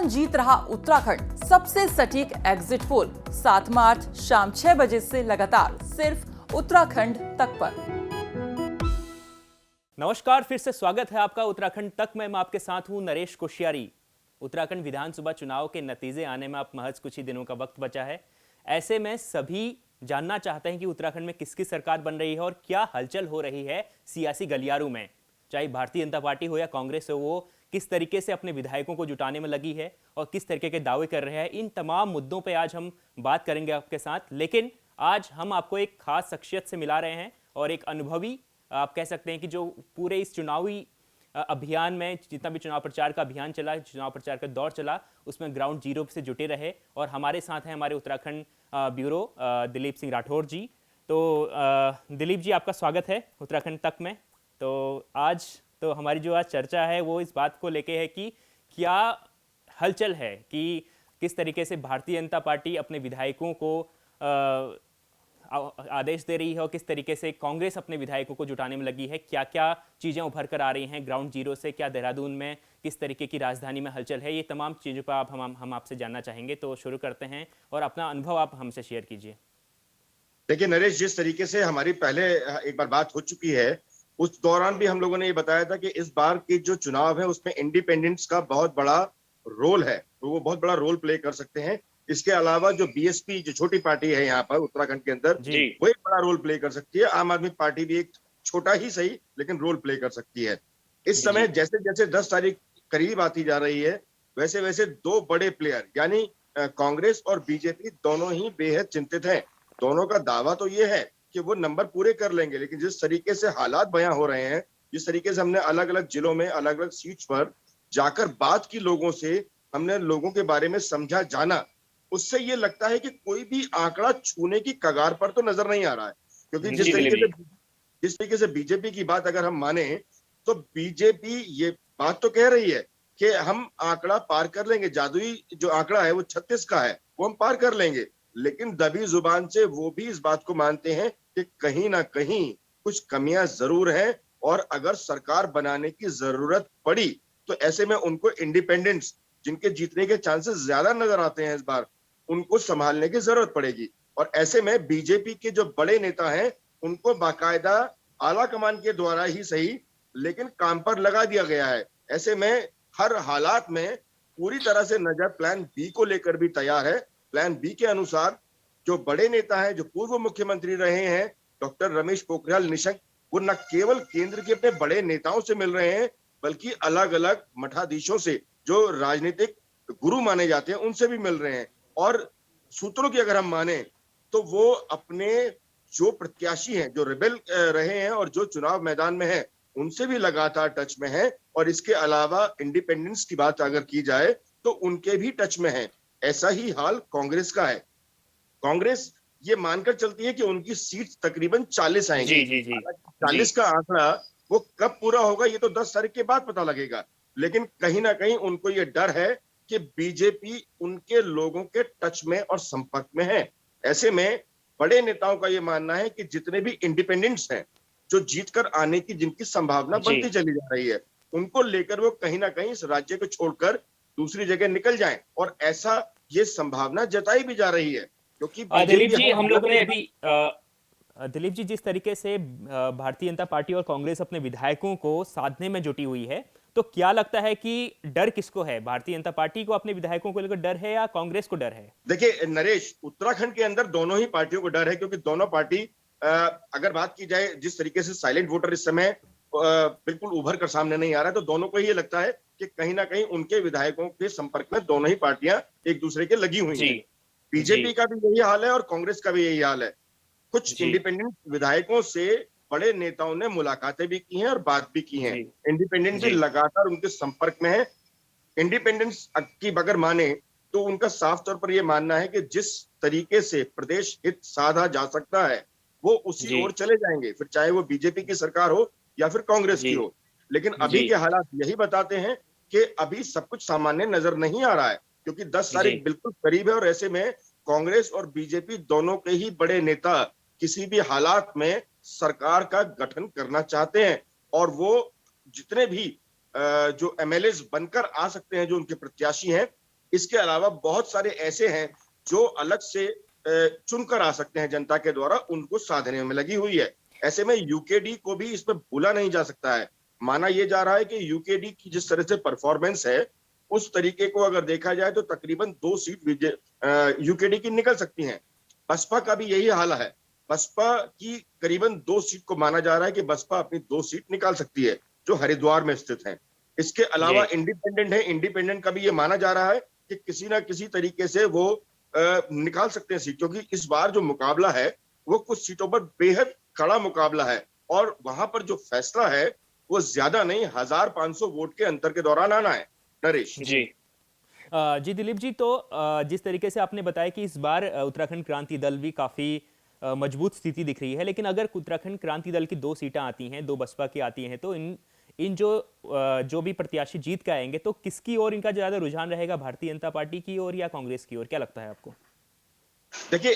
कौन जीत रहा उत्तराखंड, सबसे सटीक एग्जिट पोल 7 मार्च शाम 6 बजे से लगातार सिर्फ उत्तराखंड तक पर। नमस्कार, फिर से स्वागत है आपका उत्तराखंड तक में। मैं आपके साथ हूं नरेश कोश्यारी। उत्तराखंड विधानसभा चुनाव के नतीजे आने में अब महज कुछ ही दिनों का वक्त बचा है। ऐसे में सभी जानना चाहते हैं कि उत्तराखंड में किसकी सरकार बन रही है और क्या हलचल हो रही है सियासी गलियारों में। चाहे भारतीय जनता पार्टी हो या कांग्रेस हो, वो किस तरीके से अपने विधायकों को जुटाने में लगी है और किस तरीके के दावे कर रहे हैं। इन तमाम मुद्दों पे आज हम बात करेंगे आपके साथ। लेकिन आज हम आपको एक खास शख्सियत से मिला रहे हैं और एक अनुभवी, आप कह सकते हैं कि जो पूरे इस चुनावी अभियान में, जितना भी चुनाव प्रचार का अभियान चला, चुनाव प्रचार का दौर चला, उसमें ग्राउंड जीरो से जुटे रहे। और हमारे साथ हैं हमारे उत्तराखंड ब्यूरो दिलीप सिंह राठौर जी। तो दिलीप जी, आपका स्वागत है उत्तराखंड तक में। तो आज तो हमारी जो आज चर्चा है वो इस बात को लेके है कि क्या हलचल है, कि किस तरीके से भारतीय जनता पार्टी अपने विधायकों को आदेश दे रही है और किस तरीके से कांग्रेस अपने विधायकों को जुटाने में लगी है। क्या क्या चीज़ें उभर कर आ रही हैं ग्राउंड जीरो से, क्या देहरादून में किस तरीके की राजधानी में हलचल है, ये तमाम चीज़ों पर आप हम आपसे जानना चाहेंगे। तो शुरू करते हैं और अपना अनुभव आप हमसे शेयर कीजिए। देखिए नरेश, जिस तरीके से हमारी पहले एक बार बात हो चुकी है, उस दौरान भी हम लोगों ने ये बताया था कि इस बार की जो चुनाव है उसमें इंडिपेंडेंट्स का बहुत बड़ा रोल है, तो वो बहुत बड़ा रोल प्ले कर सकते हैं। इसके अलावा जो बीएसपी, जो छोटी पार्टी है यहाँ पर उत्तराखंड के अंदर, वो एक बड़ा रोल प्ले कर सकती है। आम आदमी पार्टी भी एक छोटा ही सही लेकिन रोल प्ले कर सकती है। इस समय जैसे जैसे 10 तारीख करीब आती जा रही है, वैसे वैसे दो बड़े प्लेयर यानी कांग्रेस और बीजेपी दोनों ही बेहद चिंतित हैं। दोनों का दावा तो ये है कि वो नंबर पूरे कर लेंगे, लेकिन जिस तरीके से हालात बयां हो रहे हैं, जिस तरीके से हमने अलग अलग जिलों में अलग अलग सीट्स पर जाकर बात की, लोगों से हमने लोगों के बारे में समझा जाना, उससे ये लगता है कि कोई भी आंकड़ा छूने की कगार पर तो नजर नहीं आ रहा है। क्योंकि जिस तरीके से बीजेपी की बात अगर हम माने, तो बीजेपी ये बात तो कह रही है कि हम आंकड़ा पार कर लेंगे, जादुई जो आंकड़ा है वो 36 का है, वो हम पार कर लेंगे। लेकिन दबी जुबान से वो भी इस बात को मानते हैं कि कहीं ना कहीं कुछ कमियां जरूर हैं, और अगर सरकार बनाने की जरूरत पड़ी तो ऐसे में उनको इंडिपेंडेंट्स, जिनके जीतने के चांसेस ज्यादा नजर आते हैं इस बार, उनको संभालने की जरूरत पड़ेगी। और ऐसे में बीजेपी के जो बड़े नेता हैं, उनको बाकायदा आला कमान के द्वारा ही सही लेकिन काम पर लगा दिया गया है। ऐसे में हर हालात में पूरी तरह से नजर प्लान बी को लेकर भी तैयार है। प्लान बी के अनुसार जो बड़े नेता हैं, जो पूर्व मुख्यमंत्री रहे हैं डॉक्टर रमेश पोखरियाल निशंक, वो न केवल केंद्र के अपने बड़े नेताओं से मिल रहे हैं, बल्कि अलग अलग मठाधीशों से, जो राजनीतिक गुरु माने जाते हैं, उनसे भी मिल रहे हैं। और सूत्रों की अगर हम माने तो वो अपने जो प्रत्याशी हैं, जो रिबेल रहे हैं और जो चुनाव मैदान में है, उनसे भी लगातार टच में है। और इसके अलावा इंडिपेंडेंस की बात अगर की जाए तो उनके भी टच में है। ऐसा ही हाल कांग्रेस का है। कांग्रेस ये मानकर चलती है कि उनकी सीट तकरीबन 40 आएंगी। 40 का आंकड़ा वो कब पूरा होगा ये तो 10 तारीख के बाद पता लगेगा। लेकिन कहीं ना कहीं उनको ये डर है कि बीजेपी उनके लोगों के टच में और संपर्क में है। ऐसे में बड़े नेताओं का ये मानना है कि जितने भी इंडिपेंडेंट्स हैं, जो जीत कर आने की जिनकी संभावना बनती चली जा रही है, उनको लेकर वो कहीं ना कहीं इस राज्य को छोड़कर दूसरी जगह निकल जाएं। और ऐसा ये संभावना जताई भी जा रही है, क्योंकि दिलीप जी, हम लोगों ने अभी दिलीप जी, जिस तरीके से भारतीय जनता पार्टी और कांग्रेस अपने विधायकों को साधने में जुटी हुई है, तो क्या लगता है कि डर किसको है? भारतीय जनता पार्टी को अपने विधायकों को लेकर डर है या कांग्रेस को डर है? देखिए नरेश, उत्तराखंड के अंदर दोनों ही पार्टियों को डर है, क्योंकि दोनों पार्टी, अगर बात की जाए जिस तरीके से साइलेंट वोटर इस समय बिल्कुल उभर कर सामने नहीं आ रहा है, तो दोनों को ये लगता है कि कहीं ना कहीं उनके विधायकों के संपर्क में दोनों ही पार्टियां एक दूसरे के लगी हुई हैं। बीजेपी का भी यही हाल है और कांग्रेस का भी यही हाल है। कुछ इंडिपेंडेंट विधायकों से बड़े नेताओं ने मुलाकातें भी की हैं और बात भी की हैं। इंडिपेंडेंट भी लगातार उनके संपर्क में है। इंडिपेंडेंस की अगर माने तो उनका साफ तौर पर यह मानना है कि जिस तरीके से प्रदेश हित साधा जा सकता है, वो उसी ओर चले जाएंगे, फिर चाहे वो बीजेपी की सरकार हो या फिर कांग्रेस की हो। लेकिन अभी के हालात यही बताते हैं कि अभी सब कुछ सामान्य नजर नहीं आ रहा है, क्योंकि 10 तारीख बिल्कुल करीब है। और ऐसे में कांग्रेस और बीजेपी दोनों के ही बड़े नेता किसी भी हालात में सरकार का गठन करना चाहते हैं। और वो जितने भी जो एमएलए बनकर आ सकते हैं, जो उनके प्रत्याशी हैं, इसके अलावा बहुत सारे ऐसे हैं जो अलग से चुनकर आ सकते हैं जनता के द्वारा, उनको साधने में लगी हुई है। ऐसे में यूकेडी को भी इसमें भूला नहीं जा सकता है। माना यह जा रहा है कि यूकेडी की जिस तरह से परफॉर्मेंस है, उस तरीके को अगर देखा जाए तो तकरीबन 2 सीट यूकेडी की निकल सकती हैं। बसपा का भी यही हाल है। बसपा की करीबन 2 सीट को माना जा रहा है कि बसपा अपनी 2 सीट निकाल सकती है, जो हरिद्वार में स्थित है। इसके अलावा इंडिपेंडेंट है, इंडिपेंडेंट का भी ये माना जा रहा है कि किसी ना किसी तरीके से वो निकाल सकते हैं सीट, क्योंकि इस बार जो मुकाबला है वो कुछ सीटों पर बेहद कड़ा मुकाबला है और वहां पर जो फैसला है वो ज्यादा नहीं, 1500 वोट के अंतर के दौरान आना है। नरेश जी जी दिलीप जी, तो जिस तरीके से आपने बताया कि इस बार उत्तराखंड क्रांति दल भी काफी मजबूत स्थिति दिख रही है, लेकिन अगर उत्तराखंड क्रांति दल की 2 सीटें आती हैं, 2 बसपा की आती हैं, तो इन जो भी प्रत्याशी जीत के आएंगे तो किसकी ओर इनका ज्यादा रुझान रहेगा, भारतीय जनता पार्टी की ओर या कांग्रेस की ओर? क्या लगता है आपको? देखिए,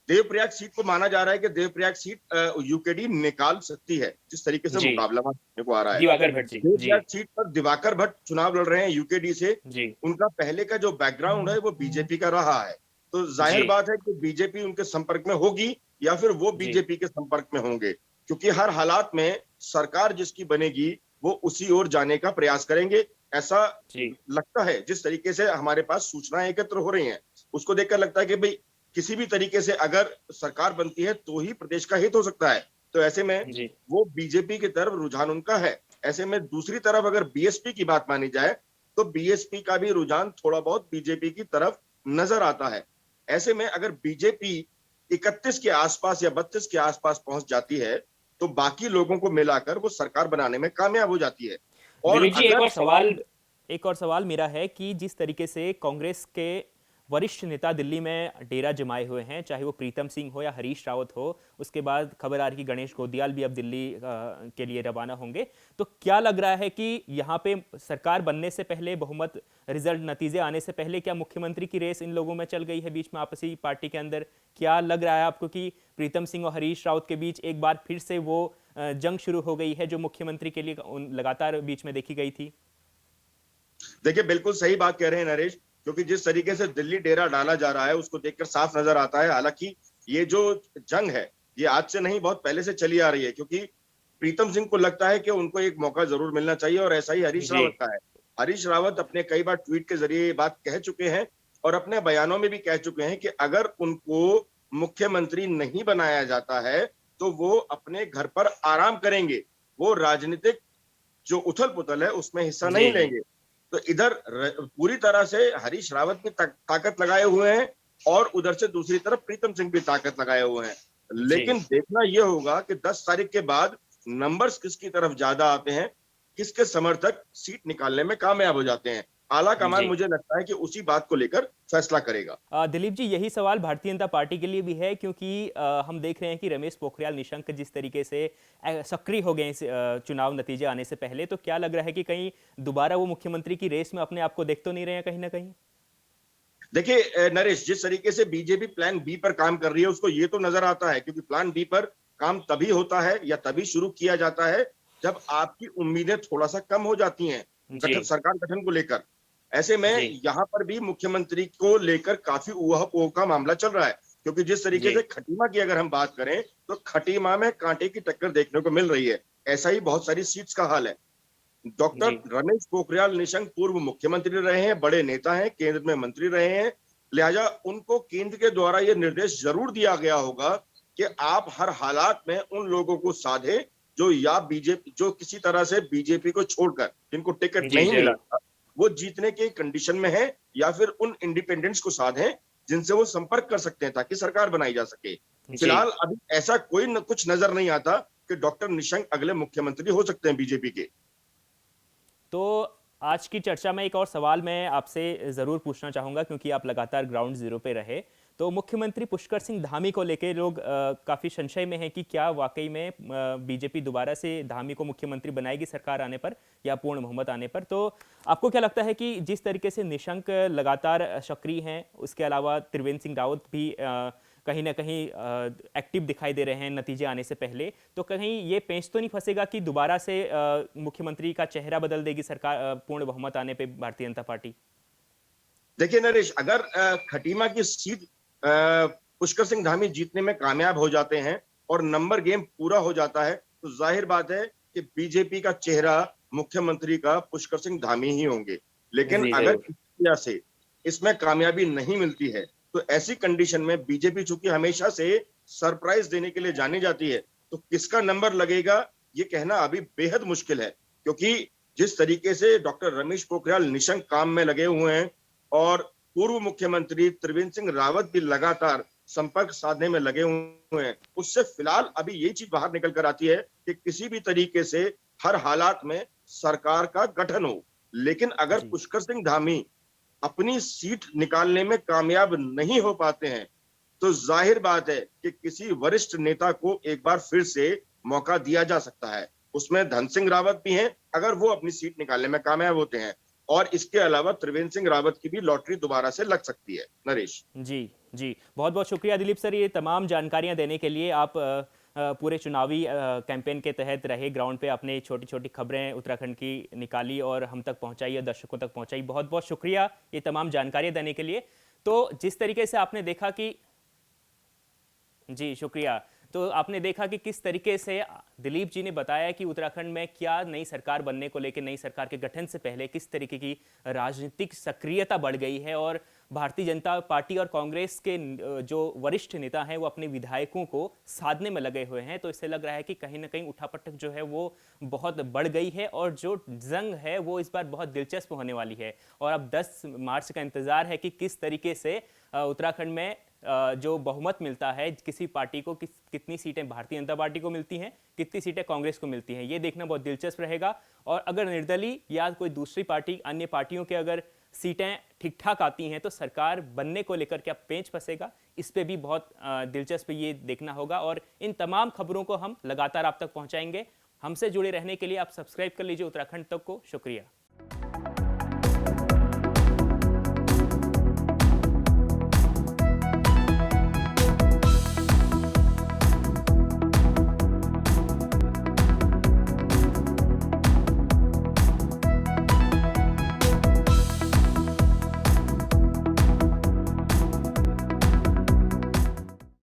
देवप्रयाग सीट को माना जा रहा है कि देवप्रयाग सीट यूकेडी निकाल सकती है, जिस तरीके से मुकाबला वहां देखने को आ रहा है। दिवाकर भट्ट जी, देवप्रयाग सीट पर दिवाकर भट्ट चुनाव लड़ रहे हैं यूकेडी से। जी उनका पहले का जो बैकग्राउंड है वो बीजेपी का रहा है, तो जाहिर बात है कि बीजेपी उनके संपर्क में होगी या फिर वो बीजेपी के संपर्क में होंगे, क्योंकि हर हालात में सरकार जिसकी बनेगी वो उसी ओर जाने का प्रयास करेंगे, ऐसा लगता है। जिस तरीके से हमारे पास सूचनाएं एकत्र हो रही हैं, उसको देखकर लगता है कि भाई किसी भी तरीके से अगर सरकार बनती है तो ही प्रदेश का हित हो सकता है। तो ऐसे में वो बीजेपी की तरफ रुझान उनका है। ऐसे में दूसरी तरफ अगर बीएसपी की बात मानी जाए तो बीएसपी का भी रुझान थोड़ा बहुत बीजेपी की तरफ नजर आता है। ऐसे में अगर बीजेपी 31 के आसपास या 32 के आसपास पहुंच जाती है तो बाकी लोगों को मिलाकर वो सरकार बनाने में कामयाब हो जाती है। और एक और सवाल मेरा है कि जिस तरीके से कांग्रेस के वरिष्ठ नेता दिल्ली में डेरा जमाए हुए हैं, चाहे वो प्रीतम सिंह हो या हरीश रावत हो, उसके बाद खबर आ रही कि गणेश गोदियाल भी अब दिल्ली के लिए रवाना होंगे, तो क्या लग रहा है कि यहाँ पे सरकार बनने से पहले, बहुमत रिजल्ट नतीजे आने से पहले, क्या मुख्यमंत्री की रेस इन लोगों में चल गई है बीच में आपसी पार्टी के अंदर? क्या लग रहा है आपको कि प्रीतम सिंह और हरीश रावत के बीच एक बार फिर से वो जंग शुरू हो गई है जो मुख्यमंत्री के लिए लगातार बीच में देखी गई थी? देखिए, बिल्कुल सही बात कह रहे हैं नरेश, क्योंकि जिस तरीके से दिल्ली डेरा डाला जा रहा है उसको देखकर साफ नजर आता है। हालांकि ये जो जंग है ये आज से नहीं, बहुत पहले से चली आ रही है, क्योंकि प्रीतम सिंह को लगता है कि उनको एक मौका जरूर मिलना चाहिए और ऐसा ही हरीश रावत का है। हरीश रावत अपने कई बार ट्वीट के जरिए ये बात कह चुके हैं और अपने बयानों में भी कह चुके हैं कि अगर उनको मुख्यमंत्री नहीं बनाया जाता है तो वो अपने घर पर आराम करेंगे, वो राजनीतिक जो उथल पुथल है उसमें हिस्सा नहीं लेंगे। तो इधर पूरी तरह से हरीश रावत भी ताकत लगाए हुए हैं और उधर से दूसरी तरफ प्रीतम सिंह भी ताकत लगाए हुए हैं। लेकिन देखना यह होगा कि 10 तारीख के बाद नंबर्स किसकी तरफ ज्यादा आते हैं, किसके समर्थक सीट निकालने में कामयाब हो जाते हैं। आला कमान मुझे लगता है कि उसी बात को लेकर फैसला करेगा। दिलीप जी, यही सवाल भारतीय जनता पार्टी के लिए भी है, क्योंकि हम देख रहे हैं कि रमेश पोखरियाल निशंक जिस तरीके से सक्रिय हो गए इस चुनाव नतीजे आने से पहले, तो क्या लग रहा है कि कहीं दोबारा वो मुख्यमंत्री की रेस में अपने आप को देख तो नहीं रहे हैं कहीं ना कहीं? देखिए नरेश, जिस तरीके से बीजेपी प्लान बी पर काम कर रही है उसको ये तो नजर आता है, क्योंकि प्लान बी पर काम तभी होता है या तभी शुरू किया जाता है जब आपकी उम्मीदें थोड़ा सा कम हो जाती हैं सरकार गठन को लेकर। ऐसे में यहाँ पर भी मुख्यमंत्री को लेकर काफी ऊहापोह का मामला चल रहा है, क्योंकि जिस तरीके से खटीमा की अगर हम बात करें तो खटीमा में कांटे की टक्कर देखने को मिल रही है। ऐसा ही बहुत सारी सीट्स का हाल है। डॉक्टर रमेश पोखरियाल निशंक पूर्व मुख्यमंत्री रहे हैं, बड़े नेता हैं, केंद्र में मंत्री रहे हैं, लिहाजा उनको केंद्र के द्वारा यह निर्देश जरूर दिया गया होगा कि आप हर हालात में उन लोगों को साधे जो या बीजेपी, जो किसी तरह से बीजेपी को छोड़कर जिनको टिकट नहीं मिला वो जीतने के कंडीशन में है, या फिर उन इंडिपेंडेंट्स को साधें जिनसे वो संपर्क कर सकते हैं ताकि सरकार बनाई जा सके। फिलहाल अभी ऐसा कोई कुछ नजर नहीं आता कि डॉक्टर निशंक अगले मुख्यमंत्री हो सकते हैं बीजेपी के। तो आज की चर्चा में एक और सवाल मैं आपसे जरूर पूछना चाहूंगा, क्योंकि आप लगातार ग्राउंड जीरो पे रहे, तो मुख्यमंत्री पुष्कर सिंह धामी को लेकर लोग काफी संशय में हैं कि क्या वाकई में बीजेपी दोबारा से धामी को मुख्यमंत्री बनाएगी सरकार आने पर या पूर्ण बहुमत आने पर? तो आपको क्या लगता है कि जिस तरीके से निशंक लगातार सक्रिय हैं, उसके अलावा त्रिवेंद्र सिंह रावत भी कहीं ना कहीं एक्टिव दिखाई दे रहे हैं नतीजे आने से पहले, तो कहीं ये पेंच तो नहीं फंसेगा कि दोबारा से मुख्यमंत्री का चेहरा बदल देगी सरकार पूर्ण बहुमत आने पे भारतीय जनता पार्टी? देखिए नरेश, अगर खटीमा की सीट पुष्कर सिंह धामी जीतने में कामयाब हो जाते हैं और नंबर गेम पूरा हो जाता है, तो जाहिर बात है कि बीजेपी का चेहरा मुख्यमंत्री का पुष्कर सिंह धामी ही होंगे। लेकिन जी अगर जरूर। इस वजह से इसमें कामयाबी नहीं मिलती है, तो ऐसी कंडीशन में बीजेपी चूंकि हमेशा से सरप्राइज देने के लिए जानी जाती है, तो किसका नंबर लगेगा ये कहना अभी बेहद मुश्किल है। क्योंकि जिस तरीके से डॉक्टर रमेश पोखरियाल निशंक काम में लगे हुए हैं और पूर्व मुख्यमंत्री त्रिवेंद्र सिंह रावत भी लगातार संपर्क साधने में लगे हुए हैं, उससे फिलहाल अभी ये चीज बाहर निकल कर आती है कि किसी भी तरीके से हर हालात में सरकार का गठन हो। लेकिन अगर जी पुष्कर सिंह धामी अपनी सीट निकालने में कामयाब नहीं हो पाते हैं, तो जाहिर बात है कि किसी वरिष्ठ नेता को एक बार फिर से मौका दिया जा सकता है। उसमें धन सिंह रावत भी हैं, अगर वो अपनी सीट निकालने में कामयाब होते हैं। और इसके अलावा त्रिवेंद्र सिंह रावत की भी लॉटरी दोबारा से लग सकती है। नरेश जी जी, बहुत बहुत शुक्रिया दिलीप सर, ये तमाम जानकारियां देने के लिए। आप पूरे चुनावी कैंपेन के तहत रहे ग्राउंड पे, अपने छोटी छोटी खबरें उत्तराखंड की निकाली और हम तक पहुंचाई और दर्शकों तक पहुंचाई। बहुत बहुत शुक्रिया ये तमाम जानकारियां देने के लिए। तो जिस तरीके से आपने देखा कि जी शुक्रिया। तो आपने देखा कि किस तरीके से दिलीप जी ने बताया कि उत्तराखंड में क्या नई सरकार बनने को लेकर, नई सरकार के गठन से पहले किस तरीके की राजनीतिक सक्रियता बढ़ गई है और भारतीय जनता पार्टी और कांग्रेस के जो वरिष्ठ नेता हैं वो अपने विधायकों को साधने में लगे हुए हैं। तो इससे लग रहा है कि कहीं ना कहीं उठापटक जो है वो बहुत बढ़ गई है और जो जंग है वो इस बार बहुत दिलचस्प होने वाली है। और अब 10 मार्च का इंतजार है कि किस तरीके से उत्तराखंड में जो बहुमत मिलता है किसी पार्टी को, कितनी सीटें भारतीय जनता पार्टी को मिलती हैं, कितनी सीटें कांग्रेस को मिलती हैं, ये देखना बहुत दिलचस्प रहेगा। और अगर निर्दलीय या कोई दूसरी पार्टी, अन्य पार्टियों के अगर सीटें ठीक ठाक आती हैं तो सरकार बनने को लेकर क्या पेंच फंसेगा, इस पे भी बहुत दिलचस्प ये देखना होगा। और इन तमाम खबरों को हम लगातार आप तक पहुंचाएंगे। हमसे जुड़े रहने के लिए आप सब्सक्राइब कर लीजिए उत्तराखंड तक को। शुक्रिया।